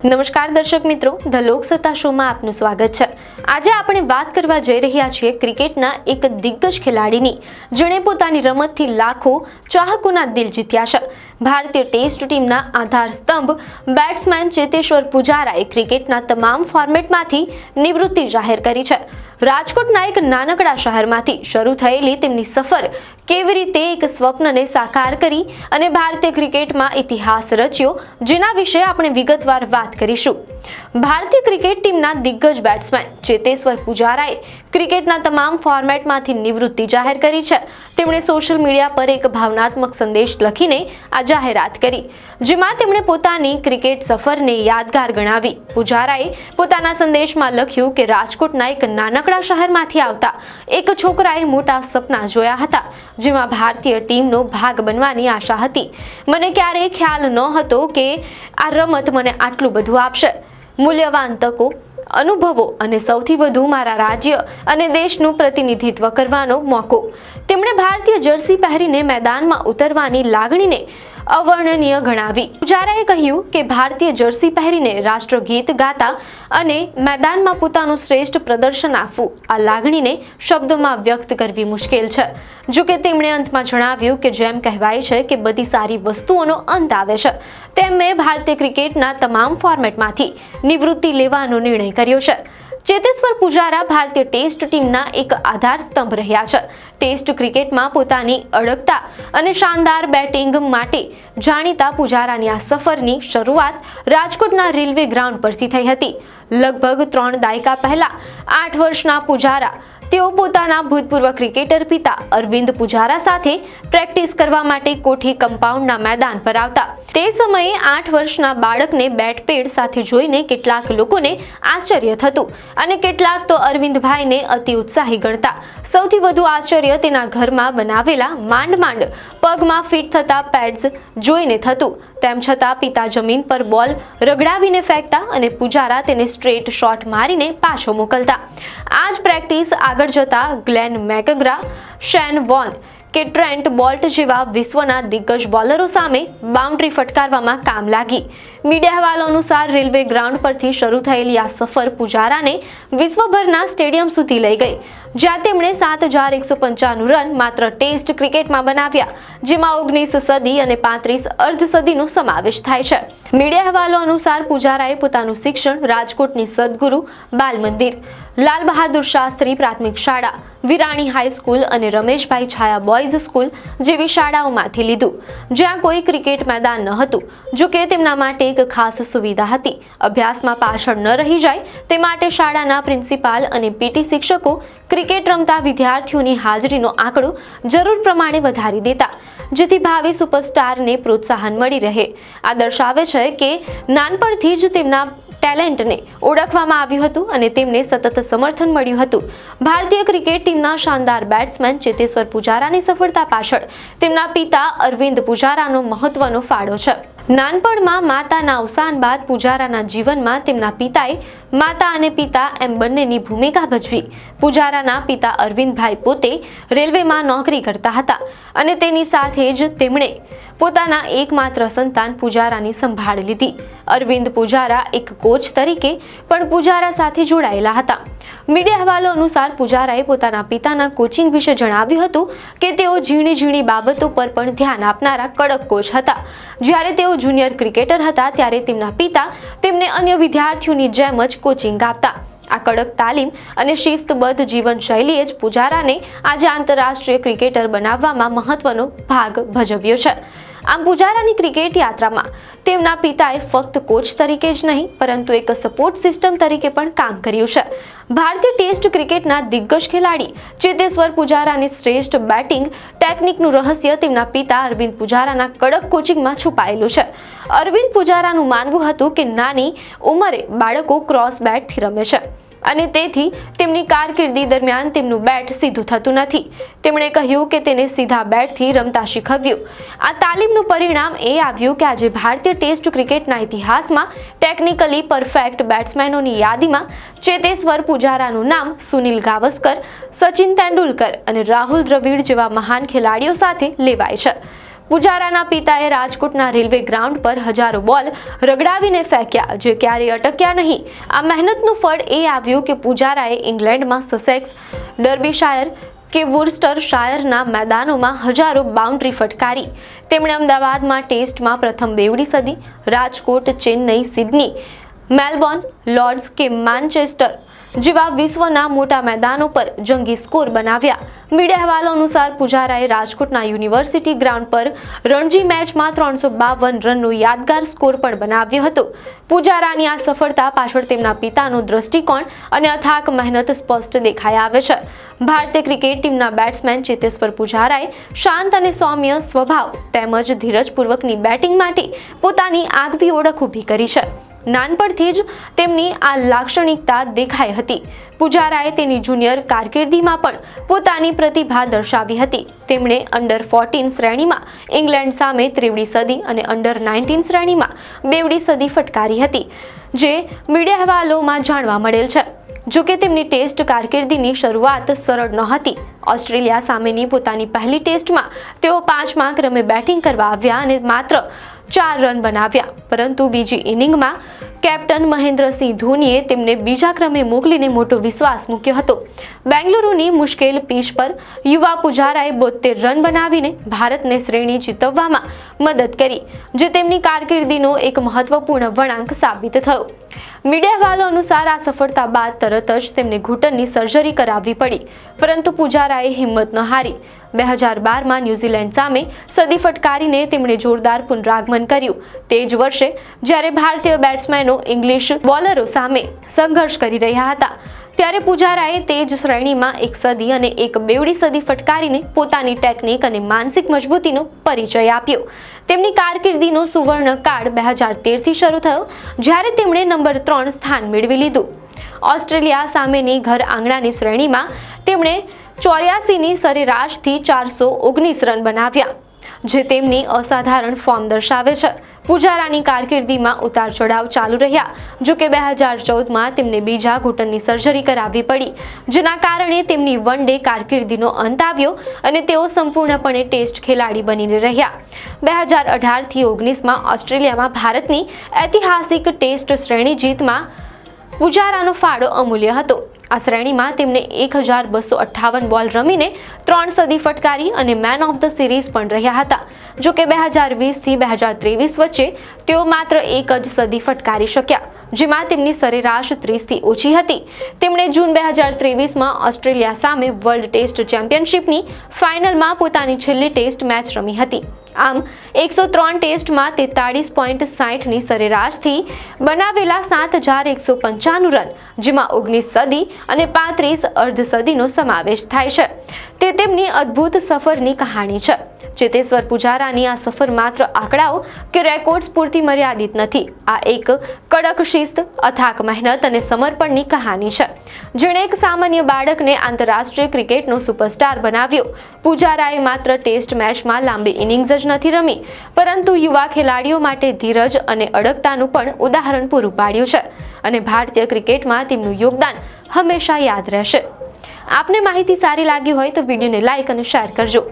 નમસ્કાર દર્શક મિત્રો, ધ લોકસત્તા શોમાં આપનું સ્વાગત છે। આજે આપણે વાત કરવા જઈ રહ્યા છીએ ક્રિકેટના એક દિગ્ગજ ખેલાડીની, જેણે પોતાની રમતથી લાખો ચાહકોના દિલ જીત્યા છે। ભારતીય ટેસ્ટ ટીમના આધાર સ્તંભ બેટ્સમેન ચેતેશ્વર પુજારાએ ક્રિકેટના તમામ ફોર્મેટમાંથી નિવૃત્તિ જાહેર કરી છે। રાજકોટના એક નાનકડા શહેરમાંથી શરૂ થયેલી તેમની સફર કેવી રીતે એક સ્વપ્નને સાકાર કરી અને ભારતીય ક્રિકેટમાં ઇતિહાસ રચ્યો, જેના વિશે આપણે વિગતવાર વાત કરીશું। ભારતીય ક્રિકેટ ટીમના દિગ્ગજ બેટ્સમેન ચેતેશ્વર પુજારાએ ક્રિકેટના તમામ ફોર્મેટમાંથી નિવૃત્તિ જાહેર કરી છે। તેમણે સોશિયલ મીડિયા પર એક ભાવનાત્મક સંદેશ લખીને આ જાહેરાત કરી, જેમાં તેમણે પોતાની ક્રિકેટ સફરને યાદગાર ગણાવી। પુજારાએ પોતાના સંદેશમાં લખ્યું કે રાજકોટના એક નાનકડા શહેરમાંથી આવતા એક છોકરાએ મોટા સપના જોયા હતા, જેમાં ભારતીય ટીમનો ભાગ બનવાની આશા હતી। મને ક્યારેય ખ્યાલ નહોતો કે આ રમત મને આટલું બધું આપશે, મૂલ્યવાન તકો, અનુભવો અને સૌથી વધુ મારા રાજ્ય અને દેશનું પ્રતિનિધિત્વ કરવાનો મોકો। તેમણે ભારતીય જર્સી પહેરીને મેદાનમાં ઉતરવાની લાગણીને અવર્ણનીય ગણાવી। પુજારાએ કહ્યું કે ભારતીય જર્સી પહેરીને રાષ્ટ્રગીત ગાતા અને મેદાનમાં પોતાનું શ્રેષ્ઠ પ્રદર્શન આપવું, આ લાગણીને શબ્દોમાં વ્યક્ત કરવી મુશ્કેલ છે। જો કે તેમણે અંતમાં જણાવ્યું કે જેમ કહેવાય છે કે બધી સારી વસ્તુઓનો અંત આવે છે, તેમ મેં ભારતીય ક્રિકેટના તમામ ફોર્મેટમાંથી નિવૃત્તિ લેવાનો નિર્ણય કર્યો છે। ચેતેશ્વર પુજારા ભારતીય ટેસ્ટ ટીમના એક આધાર સ્તંભ રહ્યા છે। ટેસ્ટ ક્રિકેટમાં પોતાની અડગતા અને શાનદાર બેટિંગ માટે જાણીતા પુજારાની આ સફરની શરૂઆત રાજકોટના રેલવે ગ્રાઉન્ડ પરથી થઈ હતી। લગભગ 3 દાયકા પહેલા 8 વર્ષના પુજારા તેઓ પોતાના ભૂતપૂર્વ ક્રિકેટર પિતા અરવિંદ પુજારા સાથે પ્રેક્ટિસ કરવા માટે કોઠી કમ્પાઉન્ડના મેદાન પર આવતા। તે સમયે 8 વર્ષના બાળકને બેટ પેડ સાથે જોઈને કેટલાક લોકોને આશ્ચર્ય થતું અને કેટલાક તો અરવિંદભાઈને અતિ ઉત્સાહી ગણતા। સૌથી વધુ આશ્ચર્ય તેના ઘરમાં બનાવેલા માંડ પગમાં ફિટ થતા પેડ્સ જોઈને થતું। તેમ છતાં પિતા જમીન પર બોલ રગડાવીને ફેંકતા અને પુજારા તેને સ્ટ્રેટ શોટ મારીને પાછો મોકલતા। આ જ પ્રેક્ટિસ આગળ જતા ગ્લેન મેકગ્રા, શેન વોન કે ટ્રેન્ટ બોલ્ટ જેવા વિશ્વના દિગ્ગજ બોલરો સામે બાઉન્ડ્રી ફટકારવામાં કામ લાગી। મીડિયા અહેવાલો અનુસાર રેલવે ગ્રાઉન્ડ પરથી શરૂ થયેલી આ સફર પુજારાને વિશ્વભરના સ્ટેડિયમ સુધી લઈ ગઈ, જ્યાં તેમણે 7195 રન માત્ર ટેસ્ટ ક્રિકેટમાં બનાવ્યા, જેમાં 19 સદી અને 35 અર્ધ સદીનો સમાવેશ થાય છે। મીડિયા અહેવાલો અનુસાર પુજારાએ પોતાનું શિક્ષણ રાજકોટની સદગુરુ બાલ મંદિર, લાલ બહાદુર શાસ્ત્રી પ્રાથમિક શાળા, વિરાણી હાઈસ્કૂલ અને રમેશભાઈ છાયા બોયઝ સ્કૂલ જેવી શાળાઓમાંથી લીધું, જ્યાં કોઈ ક્રિકેટ મેદાન ન હતું। જો કે તેમના માટે એક ખાસ સુવિધા હતી। અભ્યાસમાં પાછળ ન રહી જાય તે માટે શાળાના પ્રિન્સિપાલ અને પીટી શિક્ષકો ક્રિકેટ રમતા વિદ્યાર્થીઓની હાજરીનો આંકડો જરૂર પ્રમાણે વધારી દેતા, જેથી ભાવિ સુપરસ્ટારને પ્રોત્સાહન મળી રહે। આ દર્શાવે છે કે નાનપણથી જ તેમના ટેલેન્ટને ઓળખવામાં આવ્યું હતું અને તેમને સતત સમર્થન મળ્યું હતું। ભારતીય ક્રિકેટ ટીમના શાનદાર બેટ્સમેન ચેતેશ્વર પુજારાની સફળતા પાછળ તેમના પિતા અરવિંદ પુજારાનો મહત્વનો ફાળો છે। નાનપણમાં માતાના અવસાન બાદ પુજારાના જીવનમાં તેમના પિતાએ માતા અને પિતા એમ બંનેની ભૂમિકા ભજવી। પુજારાના પિતા અરવિંદભાઈ પોતે રેલવેમાં નોકરી કરતા હતા અને તેની સાથે જ તેમણે પોતાના એકમાત્ર સંતાન પુજારાની સંભાળ લીધી। અરવિંદ પુજારા એક કોચ તરીકે પણ પુજારા સાથે જોડાયેલા હતા। મીડિયા અહેવાલો અનુસાર પુજારાએ પોતાના પિતાના કોચિંગ વિશે જણાવ્યું હતું કે તેઓ ઝીણી બાબતો પર પણ ધ્યાન આપનારા કડક કોચ હતા। જ્યારે તેઓ જુનિયર ક્રિકેટર હતા ત્યારે તેમના પિતા તેમને અન્ય વિદ્યાર્થીઓની જેમ જ કોચિંગ આપતા। આ કડક તાલીમ અને શિસ્તબદ્ધ જીવનશૈલીએ જ પુજારાને આજે આંતરરાષ્ટ્રીય ક્રિકેટર બનાવવામાં મહત્વનો ભાગ ભજવ્યો છે। આમ પુજારાની ક્રિકેટ યાત્રામાં તેમના પિતાએ ફક્ત કોચ તરીકે જ નહીં, પરંતુ એક સપોર્ટ સિસ્ટમ તરીકે પણ કામ કર્યું છે। ભારતીય ટેસ્ટ ક્રિકેટના દિગ્ગજ ખેલાડી ચેતેશ્વર પુજારાની શ્રેષ્ઠ બેટિંગ ટેકનિકનું રહસ્ય તેમના પિતા અરવિંદ પુજારાના કડક કોચિંગમાં છુપાયેલું છે। અરવિંદ પુજારાનું માનવું હતું કે નાની ઉંમરે બાળકો ક્રોસ બેટથી રમે છે અને તેથી તેમની કારકિર્દી દરમિયાન તેમનું બેટ સીધું થતું નથી। તેમણે કહ્યું કે તેને સીધા બેટથી રમતા શીખવ્યું। આ તાલીમનું પરિણામ એ આવ્યું કે આજે ભારતીય ટેસ્ટ ક્રિકેટના ઇતિહાસમાં ટેકનિકલી પરફેક્ટ બેટ્સમેનોની યાદીમાં ચેતેશ્વર પુજારાનું નામ સુનિલ ગાવસ્કર, સચિન તેંડુલકર અને રાહુલ દ્રવિડ જેવા મહાન ખેલાડીઓ સાથે લેવાય છે। પુજારાના પિતાએ રાજકોટના રેલવે ગ્રાઉન્ડ પર હજારો બોલ રગડાવીને ફેંક્યા, જે ક્યારેય અટક્યા નહીં. આ મહેનતનું ફળ એ આવ્યું કે પુજારાએ ઇંગ્લેન્ડમાં સસેક્સ, ડર્બીશાયર કે વુર્સ્ટરશાયરના મેદાનોમાં હજારો બાઉન્ડ્રી ફટકારી. તેમણે અમદાવાદમાં ટેસ્ટમાં પ્રથમ બેવડી સદી, Rajkot, Chennai, Sydney, Melbourne, lords કે માન્ચેસ્ટર જેવા વિશ્વના મોટા મેદાનો પર જંગી સ્કોર બનાવ્યા. મીડિયા અહેવાલો અનુસાર પુજારાએ રાજકોટના યુનિવર્સિટી ગ્રાઉન્ડ પર રણજી મેચમાં 352 રનનો યાદગાર સ્કોર પણ બનાવ્યો હતો. પુજારાની આ સફળતા પાછળ તેમના પિતાનો દ્રષ્ટિકોણ અને અથાક મહેનત સ્પષ્ટ દેખાઈ આવે છે. ભારતીય ક્રિકેટ ટીમના બેટ્સમેન ચેતેશ્વર પુજારાએ શાંત અને સૌમ્ય સ્વભાવ તેમજ ધીરજપૂર્વકની બેટિંગ માટે પોતાની આગવી ઓળખ ઊભી કરી છે. નાનપણથી જ તેમની આ લાક્ષણિકતા દેખાઈ હતી. પુજારાએ તેની જુનિયર કારકિર્દીમાં પણ પોતાની પ્રતિભા દર્શાવી હતી. તેમણે અંડર 14 શ્રેણીમાં ઇંગ્લેન્ડ સામે ત્રિવડી સદી અને અંડર 19 શ્રેણીમાં બેવડી સદી ફટકારી હતી, જે મીડિયા અહેવાલોમાં જાણવા મળેલ છે. જોકે તેમની ટેસ્ટ કારકિર્દીની શરૂઆત સરળ નહોતી. ઓસ્ટ્રેલિયા સામેની પોતાની પહેલી ટેસ્ટમાં તેઓ 5મા ક્રમે બેટિંગ કરવા આવ્યા અને માત્ર 4 રન બનાવ્યા, પરંતુ બીજી ઇનિંગમાં કેપ્ટન મહેન્દ્રસિંહ ધોનીએ તેમને બીજા ક્રમે મોકલીને મોટો વિશ્વાસ મૂક્યો હતો. બેંગલુરુની મુશ્કેલ પીચ પર યુવા પુજારાએ 72 રન બનાવીને ભારતને શ્રેણી જીતવવામાં મદદ કરી, જે તેમની કારકિર્દીનો એક મહત્વપૂર્ણ વળાંક સાબિત થયો. મીડિયા અહેવાલો અનુસાર આ સફળતા બાદ તરત જ તેમને ઘૂંટણની સર્જરી કરાવવી પડી, પરંતુ પુજારાએ હિંમત ન હારી. 2012માં ન્યૂઝીલેન્ડ સામે સદી ફટકારીને તેમણે જોરદાર પુનરાગમન કર્યું. તે જ વર્ષે જ્યારે ભારતીય બેટ્સમેનો ઇંગ્લિશ બોલરો સામે સંઘર્ષ કરી રહ્યા હતા, ત્યારે પુજારાએ તે જ શ્રેણીમાં એક સદી અને એક બેવડી સદી ફટકારીને પોતાની ટેકનિક અને માનસિક મજબૂતીનો પરિચય આપ્યો. તેમની કારકિર્દીનો સુવર્ણ કાળ 2013થી શરૂ થયો, જ્યારે તેમણે નંબર 3 સ્થાન મેળવી લીધું. ઓસ્ટ્રેલિયા સામેની ઘર આંગણાની શ્રેણીમાં તેમણે 84ની સરેરાશથી 419 રન બનાવ્યા, જે તેમની અસાધારણ ફોર્મ દર્શાવે છે. પુજારાની કારકિર્દીમાં ઉતાર ચઢાવ ચાલુ રહ્યા. જોકે 2014માં તેમને બીજા ઘૂંટણની સર્જરી કરાવવી પડી, જેના કારણે તેમની વન ડે કારકિર્દીનો અંત આવ્યો અને તેઓ સંપૂર્ણપણે ટેસ્ટ ખેલાડી બનીને રહ્યા. 2018થી 19માં ઓસ્ટ્રેલિયામાં ભારતની ઐતિહાસિક ટેસ્ટ શ્રેણી જીતમાં પુજારાનો ફાળો અમૂલ્ય હતો. આ શ્રેણીમાં તેમણે 1258 બોલ રમીને 3 સદી ફટકારી અને મેન ઓફ ધ સિરીઝ પણ રહ્યા હતા. જોકે 2020થી 2023 વચ્ચે તેઓ માત્ર એક જ સદી ફટકારી શક્યા, જેમાં તેમની સરેરાશ 30થી ઓછી હતી. તેમણે જૂન 2023માં ઓસ્ટ્રેલિયા સામે વર્લ્ડ ટેસ્ટ ચેમ્પિયનશિપની ફાઇનલમાં પોતાની છેલ્લી ટેસ્ટ મેચ રમી હતી. આમ 103 ટેસ્ટમાં 43.60ની સરેરાશથી બનાવેલા 7195 રન, જેમાં 19 સદી અને 35 અર્ધ સદીનો સમાવેશ થાય છે, તે તેમની અદ્ભુત સફરની કહાણી છે. ચેતેશ્વર પુજારાની આ સફર માત્ર આંકડાઓ કે રેકોર્ડ્સ પૂરતી મર્યાદિત નથી. આ એક કડક શિસ્ત, અથાક મહેનત અને સમર્પણની કહાની છે, જેણે એક સામાન્ય બાળકને આંતરરાષ્ટ્રીય ક્રિકેટનો સુપરસ્ટાર બનાવ્યો. પુજારાએ માત્ર ટેસ્ટ મેચમાં લાંબી ઇનિંગ્સ જ નથી રમી, પરંતુ યુવા ખેલાડીઓ માટે ધીરજ અને અડગતાનું પણ ઉદાહરણ પૂરું પાડ્યું છે, અને ભારતીય ક્રિકેટમાં તેમનું યોગદાન હંમેશા યાદ રહેશે. આપને માહિતી સારી લાગી હોય તો વિડીયોને લાઇક અને શેર કરજો.